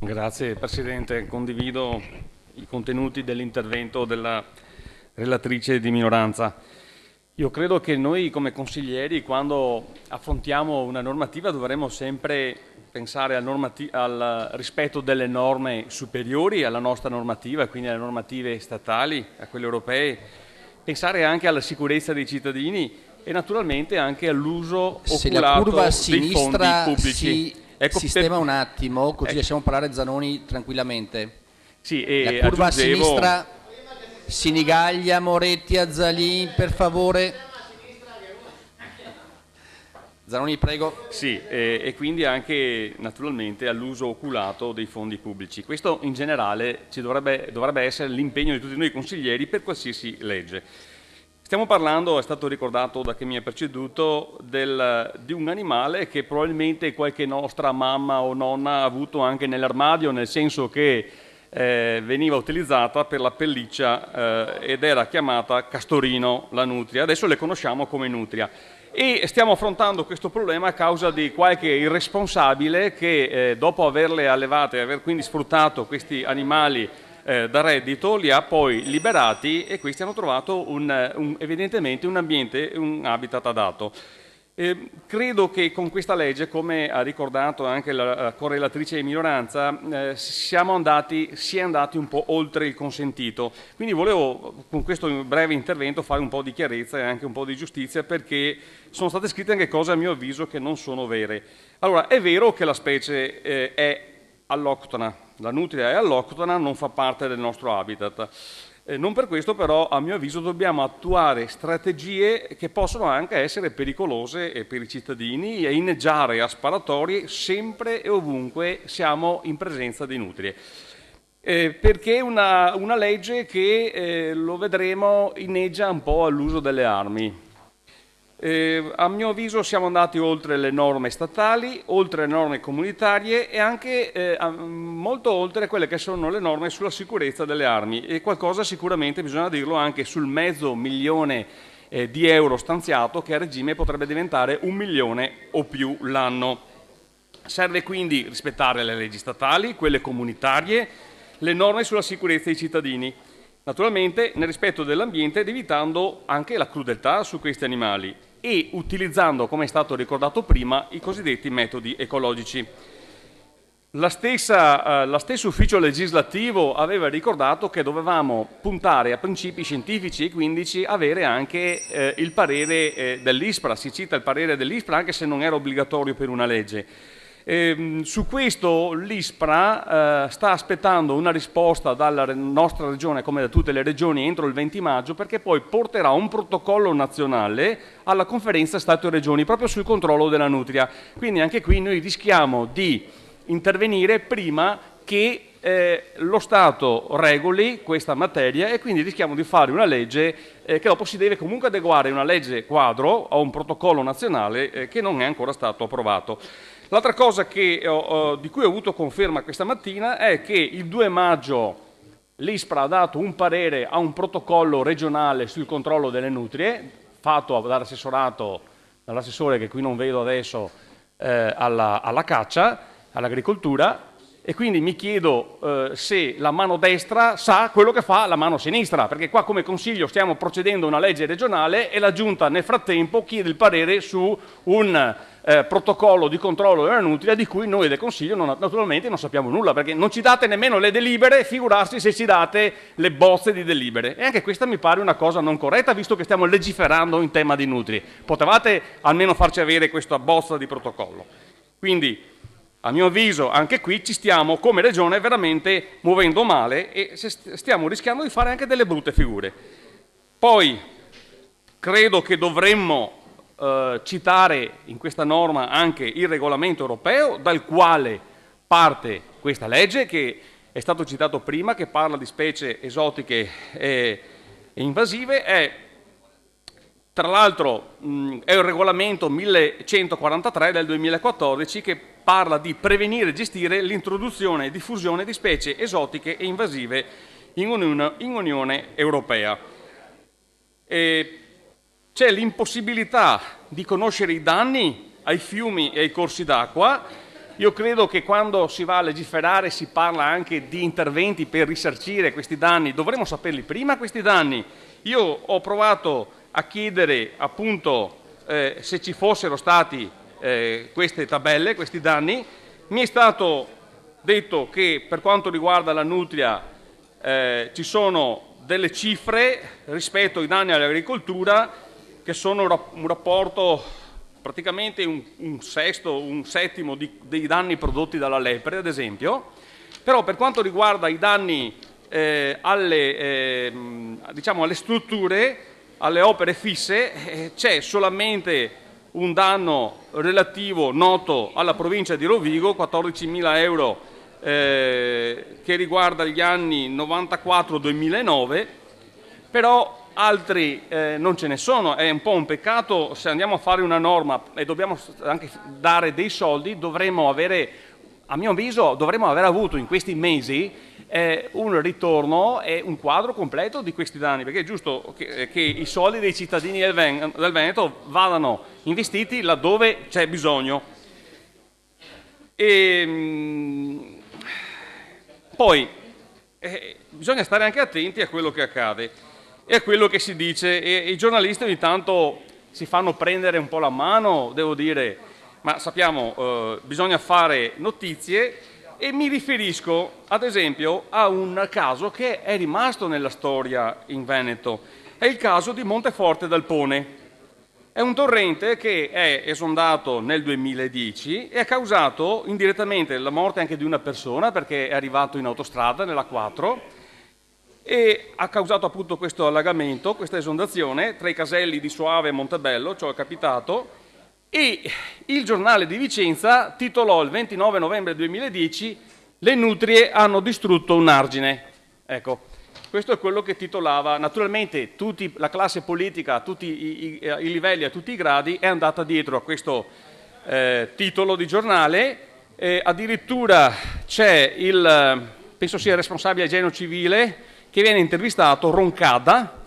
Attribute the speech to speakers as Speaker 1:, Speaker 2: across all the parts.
Speaker 1: Grazie Presidente, condivido i contenuti dell'intervento della relatrice di minoranza. Io credo che noi come consiglieri, quando affrontiamo una normativa, dovremmo sempre pensare al rispetto delle norme superiori alla nostra normativa, quindi alle normative statali, a quelle europee, pensare anche alla sicurezza dei cittadini e naturalmente anche all'uso
Speaker 2: Se la curva
Speaker 1: oculato
Speaker 2: a
Speaker 1: dei fondi
Speaker 2: sinistra
Speaker 1: pubblici. Ecco,
Speaker 2: sistema un attimo, così
Speaker 1: ecco,
Speaker 2: lasciamo parlare Zanoni tranquillamente.
Speaker 1: sì,
Speaker 2: La
Speaker 1: e
Speaker 2: curva a
Speaker 1: aggiungevo.
Speaker 2: sinistra, Sinigaglia, Moretti, Azzalì, per favore. Zanoni, prego.
Speaker 1: Sì, e quindi anche naturalmente all'uso oculato dei fondi pubblici. Questo in generale dovrebbe essere l'impegno di tutti noi consiglieri per qualsiasi legge. Stiamo parlando, è stato ricordato da chi mi ha preceduto, di un animale che probabilmente qualche nostra mamma o nonna ha avuto anche nell'armadio, nel senso che veniva utilizzata per la pelliccia ed era chiamata castorino, la nutria. Adesso le conosciamo come nutria. E stiamo affrontando questo problema a causa di qualche irresponsabile che dopo averle allevate e aver quindi sfruttato questi animali da reddito li ha poi liberati e questi hanno trovato evidentemente un ambiente, un habitat adatto. Credo che con questa legge, come ha ricordato anche la correlatrice di minoranza, si è andati un po' oltre il consentito. Quindi volevo con questo breve intervento fare un po' di chiarezza e anche un po' di giustizia, perché sono state scritte anche cose a mio avviso che non sono vere. Allora, è vero che la specie è alloctona, la nutria è alloctona, non fa parte del nostro habitat. Non per questo però, a mio avviso, dobbiamo attuare strategie che possono anche essere pericolose per i cittadini e inneggiare a sparatorie sempre e ovunque siamo in presenza di nutrie. Perché una legge che, lo vedremo, inneggia un po' all'uso delle armi. A mio avviso siamo andati oltre le norme statali, oltre le norme comunitarie e anche molto oltre quelle che sono le norme sulla sicurezza delle armi, e qualcosa sicuramente bisogna dirlo anche sul $500.000 di euro stanziato, che a regime potrebbe diventare 1 milione o più l'anno. Serve quindi rispettare le leggi statali, quelle comunitarie, le norme sulla sicurezza dei cittadini, naturalmente nel rispetto dell'ambiente ed evitando anche la crudeltà su questi animali e utilizzando, come è stato ricordato prima, i cosiddetti metodi ecologici. Lo stesso ufficio legislativo aveva ricordato che dovevamo puntare a principi scientifici e quindi avere anche il parere dell'ISPRA. Si cita il parere dell'ISPRA anche se non era obbligatorio per una legge. Su questo l'ISPRA sta aspettando una risposta dalla nostra regione, come da tutte le regioni, entro il 20 maggio, perché poi porterà un protocollo nazionale alla conferenza Stato-Regioni proprio sul controllo della nutria. Quindi anche qui noi rischiamo di intervenire prima che lo Stato regoli questa materia, e quindi rischiamo di fare una legge che dopo si deve comunque adeguare, una legge quadro a un protocollo nazionale che non è ancora stato approvato. L'altra cosa di cui ho avuto conferma questa mattina è che il 2 maggio l'ISPRA ha dato un parere a un protocollo regionale sul controllo delle nutrie, fatto dall'assessore che qui non vedo adesso, alla caccia, all'agricoltura, e quindi mi chiedo se la mano destra sa quello che fa la mano sinistra, perché qua come Consiglio stiamo procedendo a una legge regionale e la Giunta nel frattempo chiede il parere su un protocollo di controllo della nutria di cui noi del Consiglio naturalmente non sappiamo nulla, perché non ci date nemmeno le delibere, figurarsi se ci date le bozze di delibere. E anche questa mi pare una cosa non corretta, visto che stiamo legiferando in tema di nutrie. Potevate almeno farci avere questa bozza di protocollo. Quindi, a mio avviso, anche qui ci stiamo, come Regione, veramente muovendo male e stiamo rischiando di fare anche delle brutte figure. Poi, credo che dovremmo citare in questa norma anche il regolamento europeo dal quale parte questa legge, che è stato citato prima, che parla di specie esotiche e invasive. Tra l'altro è il regolamento 1143 del 2014 che parla di prevenire e gestire l'introduzione e diffusione di specie esotiche e invasive in Unione Europea. C'è l'impossibilità di conoscere i danni ai fiumi e ai corsi d'acqua Io credo che quando si va a legiferare si parla anche di interventi per risarcire questi danni, dovremmo saperli prima questi danni. Io ho provato a chiedere appunto se ci fossero stati queste tabelle, questi danni, mi è stato detto che per quanto riguarda la nutria ci sono delle cifre rispetto ai danni all'agricoltura che sono un rapporto praticamente un sesto, un settimo dei danni prodotti dalla lepre, ad esempio, però per quanto riguarda i danni diciamo alle strutture, alle opere fisse, c'è solamente un danno relativo noto alla provincia di Rovigo, 14.000 euro, che riguarda gli anni 94-2009, però altri non ce ne sono. È un po' un peccato se andiamo a fare una norma e dobbiamo anche dare dei soldi, dovremmo avere, a mio avviso, dovremmo aver avuto in questi mesi un ritorno e un quadro completo di questi danni, perché è giusto che i soldi dei cittadini del Veneto vadano investiti laddove c'è bisogno. Poi bisogna stare anche attenti a quello che accade e a quello che si dice, e i giornalisti ogni tanto si fanno prendere un po' la mano, devo dire, ma sappiamo, bisogna fare notizie, e mi riferisco ad esempio a un caso che è rimasto nella storia in Veneto, è il caso di Monteforte d'Alpone. È un torrente che è esondato nel 2010 e ha causato indirettamente la morte anche di una persona, perché è arrivato in autostrada nella 4, e ha causato appunto questo allagamento, questa esondazione tra i caselli di Soave e Montebello, ciò è capitato, e il giornale di Vicenza titolò il 29 novembre 2010: le nutrie hanno distrutto un argine. Ecco, questo è quello che titolava. Naturalmente la classe politica a tutti i livelli, a tutti i gradi, è andata dietro a questo titolo di giornale. Addirittura c'è penso sia il responsabile genio civile, che viene intervistato, Roncada,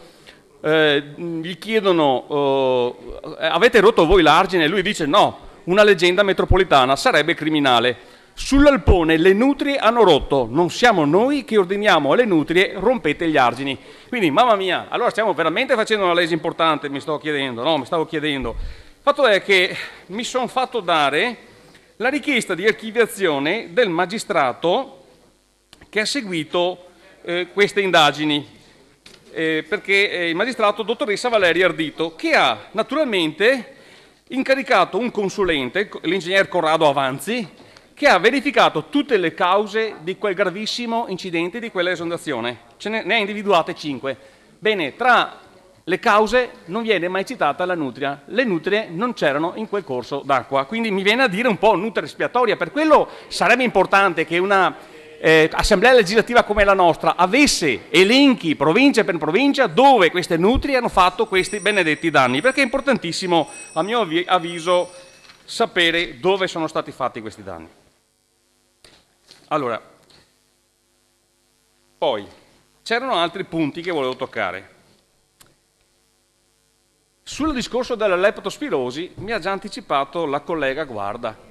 Speaker 1: gli chiedono avete rotto voi l'argine? E lui dice no, una leggenda metropolitana, sarebbe criminale. Sull'Alpone le nutrie hanno rotto, non siamo noi che ordiniamo alle nutrie rompete gli argini. Quindi mamma mia, allora stiamo veramente facendo una legge importante, mi stavo chiedendo. Il fatto è che mi sono fatto dare la richiesta di archiviazione del magistrato che ha seguito queste indagini, perché il magistrato dottoressa Valeria Ardito, che ha naturalmente incaricato un consulente, l'ingegner Corrado Avanzi, che ha verificato tutte le cause di quel gravissimo incidente, di quella esondazione. Ne ha individuate 5. Bene, tra le cause non viene mai citata la nutria. Le nutrie non c'erano in quel corso d'acqua, quindi mi viene a dire un po' nutria espiatoria. Per quello sarebbe importante che una assemblea legislativa come la nostra avesse elenchi provincia per provincia dove queste nutrie hanno fatto questi benedetti danni, perché è importantissimo, a mio avviso, sapere dove sono stati fatti questi danni. Allora, poi c'erano altri punti che volevo toccare. Sul discorso della leptospirosi mi ha già anticipato la collega Guarda.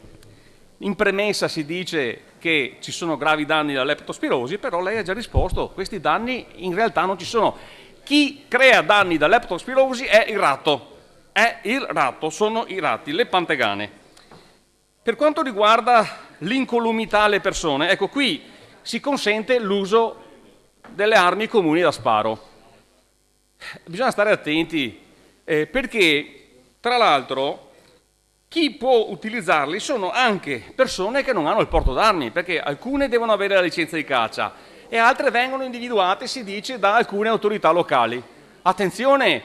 Speaker 1: In premessa si dice che ci sono gravi danni da leptospirosi, però lei ha già risposto, questi danni in realtà non ci sono. Chi crea danni da leptospirosi è il ratto, sono i ratti, le pantegane. Per quanto riguarda l'incolumità alle persone, ecco qui si consente l'uso delle armi comuni da sparo. Bisogna stare attenti perché tra l'altro chi può utilizzarli sono anche persone che non hanno il porto d'armi, perché alcune devono avere la licenza di caccia e altre vengono individuate, si dice, da alcune autorità locali. Attenzione,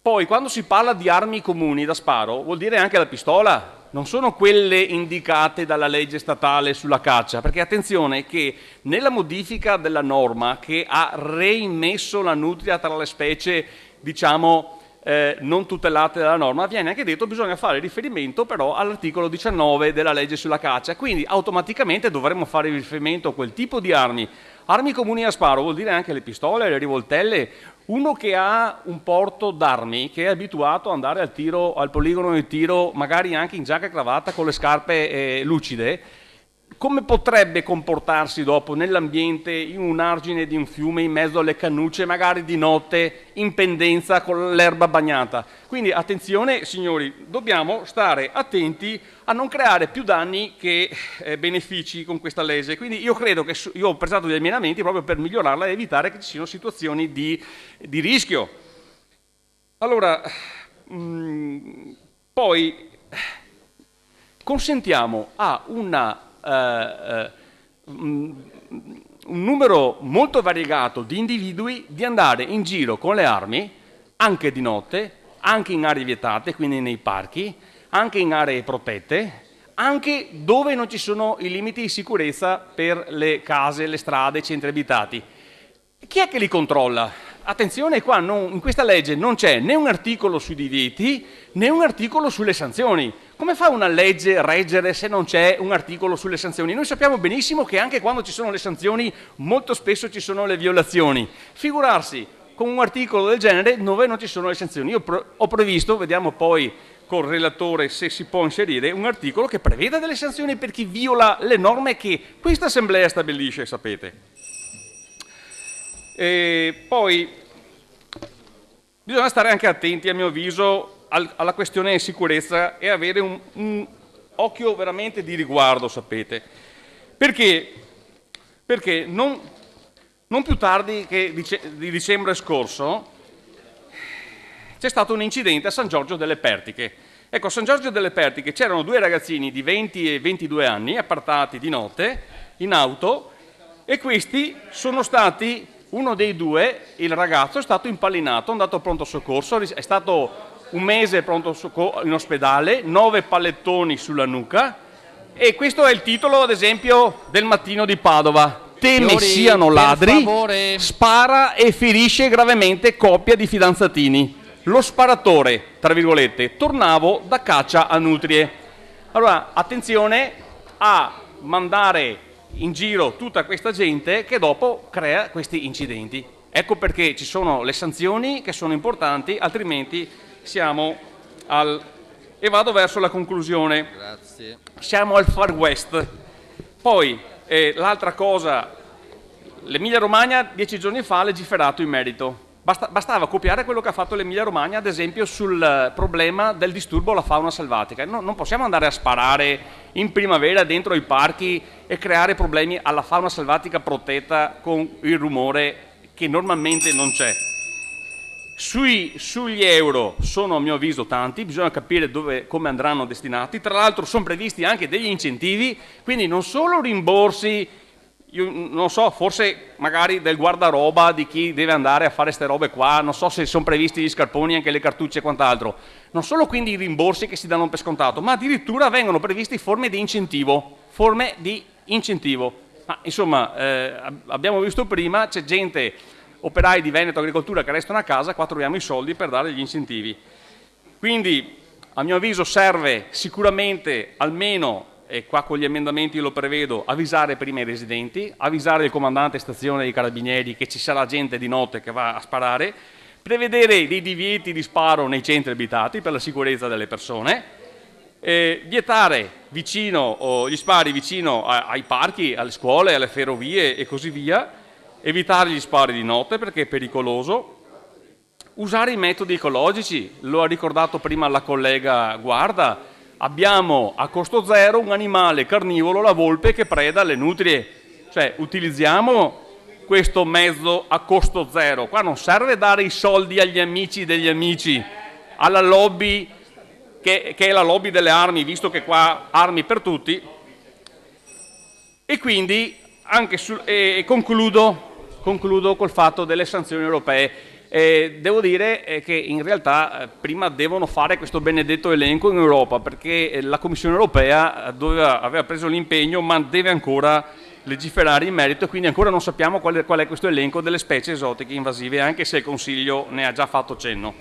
Speaker 1: poi quando si parla di armi comuni da sparo vuol dire anche la pistola, non sono quelle indicate dalla legge statale sulla caccia, perché attenzione che nella modifica della norma che ha reimmesso la nutria tra le specie, diciamo, non tutelate dalla norma, viene anche detto che bisogna fare riferimento però all'articolo 19 della legge sulla caccia, quindi automaticamente dovremmo fare riferimento a quel tipo di armi. Armi comuni a sparo vuol dire anche le pistole, le rivoltelle. Uno che ha un porto d'armi, che è abituato ad andare al tiro, al poligono di tiro, magari anche in giacca e cravatta con le scarpe lucide, come potrebbe comportarsi dopo nell'ambiente, in un argine di un fiume, in mezzo alle cannucce, magari di notte, in pendenza con l'erba bagnata. Quindi attenzione signori, dobbiamo stare attenti a non creare più danni che benefici con questa legge. Quindi io credo che io ho presentato degli emendamenti proprio per migliorarla e evitare che ci siano situazioni di rischio. Allora, poi consentiamo a un numero molto variegato di individui di andare in giro con le armi anche di notte, anche in aree vietate, quindi nei parchi, anche in aree protette, anche dove non ci sono i limiti di sicurezza per le case, le strade, i centri abitati. Chi è che li controlla? Attenzione, qua in questa legge non c'è né un articolo sui divieti né un articolo sulle sanzioni. Come fa una legge a reggere se non c'è un articolo sulle sanzioni? Noi sappiamo benissimo che anche quando ci sono le sanzioni molto spesso ci sono le violazioni. Figurarsi con un articolo del genere dove non ci sono le sanzioni. Io ho previsto, vediamo poi col relatore se si può inserire, un articolo che preveda delle sanzioni per chi viola le norme che questa Assemblea stabilisce, sapete. E poi bisogna stare anche attenti, a mio avviso, alla questione sicurezza e avere un occhio veramente di riguardo, sapete. Perché? Perché non più tardi che di dicembre scorso c'è stato un incidente a San Giorgio delle Pertiche. Ecco, a San Giorgio delle Pertiche c'erano due ragazzini di 20 e 22 anni appartati di notte in auto e questi sono stati... Uno dei due, il ragazzo, è stato impallinato, è andato a pronto soccorso, è stato un mese pronto in ospedale, 9 pallettoni sulla nuca e questo è il titolo, ad esempio, del Mattino di Padova. Teme
Speaker 2: Signori,
Speaker 1: siano ladri,
Speaker 2: favore.
Speaker 1: spara e ferisce gravemente coppia di fidanzatini. Lo sparatore, tra virgolette, tornavo da caccia a nutrie. Allora, attenzione a mandare in giro tutta questa gente che dopo crea questi incidenti. Ecco perché ci sono le sanzioni che sono importanti, altrimenti siamo al... E vado verso la conclusione.
Speaker 2: Grazie.
Speaker 1: Siamo al Far West. Poi, l'altra cosa, l'Emilia Romagna 10 giorni fa ha legiferato in merito. Bastava copiare quello che ha fatto l'Emilia Romagna, ad esempio, sul problema del disturbo alla fauna selvatica. Non possiamo andare a sparare in primavera dentro i parchi e creare problemi alla fauna selvatica protetta con il rumore che normalmente non c'è. Sugli euro sono a mio avviso tanti, bisogna capire come andranno destinati. Tra l'altro sono previsti anche degli incentivi, quindi non solo rimborsi. Io non so, forse magari del guardaroba di chi deve andare a fare queste robe qua, non so se sono previsti gli scarponi, anche le cartucce e quant'altro. Non solo quindi i rimborsi che si danno per scontato, ma addirittura vengono previsti forme di incentivo. Ma insomma, abbiamo visto prima, c'è gente, operai di Veneto Agricoltura che restano a casa, qua troviamo i soldi per dare gli incentivi. Quindi, a mio avviso, serve sicuramente almeno... e qua con gli emendamenti lo prevedo, avvisare prima i residenti, avvisare il comandante stazione dei carabinieri che ci sarà gente di notte che va a sparare, prevedere dei divieti di sparo nei centri abitati per la sicurezza delle persone, vietare gli spari vicino ai parchi, alle scuole, alle ferrovie e così via, evitare gli spari di notte perché è pericoloso, usare i metodi ecologici, lo ha ricordato prima la collega Guarda. Abbiamo a costo zero un animale carnivoro, la volpe, che preda le nutrie. Cioè, utilizziamo questo mezzo a costo zero. Qua non serve dare i soldi agli amici degli amici, alla lobby, che è la lobby delle armi, visto che qua armi per tutti. E quindi, concludo col fatto delle sanzioni europee. Devo dire che in realtà prima devono fare questo benedetto elenco in Europa perché la Commissione europea aveva preso l'impegno ma deve ancora legiferare in merito e quindi ancora non sappiamo qual è questo elenco delle specie esotiche invasive anche se il Consiglio ne ha già fatto cenno.